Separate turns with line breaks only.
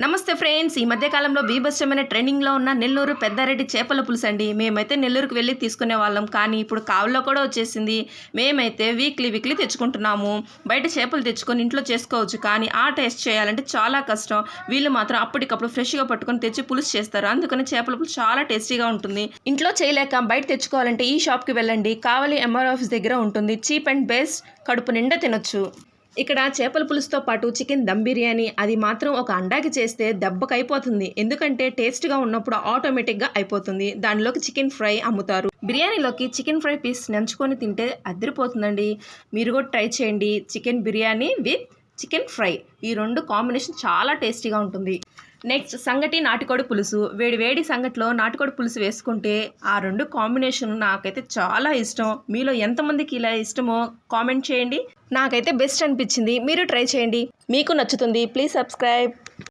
నమస్తే ఫ్రెండ్స్, ఈ మధ్య కాలంలో బీభత్సమైన ట్రెండింగ్లో ఉన్న నెల్లూరు పెద్దారెడ్డి చేపల పులుసు అండి. మేమైతే నెల్లూరుకు వెళ్ళి తీసుకునే వాళ్ళం, కానీ ఇప్పుడు కావులో కూడా వచ్చేసింది. మేమైతే వీక్లీ తెచ్చుకుంటున్నాము. బయట చేపలు తెచ్చుకొని ఇంట్లో చేసుకోవచ్చు, కానీ ఆ టేస్ట్ చేయాలంటే చాలా కష్టం. వీళ్ళు మాత్రం అప్పటికప్పుడు ఫ్రెష్గా పట్టుకొని తెచ్చి పులుసు చేస్తారు. అందుకని చేపల పులుసు చాలా టేస్టీగా ఉంటుంది. ఇంట్లో చేయలేక బయట తెచ్చుకోవాలంటే ఈ షాప్కి వెళ్ళండి. కావలి ఎంఆర్ ఆఫీస్ దగ్గర ఉంటుంది. చీప్ అండ్ బెస్ట్, కడుపు నిండా తినొచ్చు. ఇక్కడ చేపల పులుసుతో పాటు చికెన్ దమ్ బిర్యానీ, అది మాత్రం ఒక అండాకి చేస్తే దెబ్బకి అయిపోతుంది. ఎందుకంటే టేస్ట్గా ఉన్నప్పుడు ఆటోమేటిక్గా అయిపోతుంది. దానిలోకి చికెన్ ఫ్రై అమ్ముతారు. బిర్యానీలోకి చికెన్ ఫ్రై పీస్ నంచుకొని తింటే అదిరిపోతుందండి. మీరు కూడా ట్రై చేయండి. Chicken biryani with chicken fry, ఈ రెండు కాంబినేషన్ చాలా టేస్టీగా ఉంటుంది. నెక్స్ట్ సంగటి నాటుకోడి పులుసు. వేడి సంగటిలో నాటుకోడి పులుసు వేసుకుంటే ఆ రెండు కాంబినేషన్ నాకైతే చాలా ఇష్టం. మీలో ఎంతమందికి ఇలా ఇష్టమో కామెంట్ చేయండి. నాకైతే బెస్ట్ అనిపించింది. మీరు ట్రై చేయండి, మీకు నచ్చుతుంది. Please subscribe.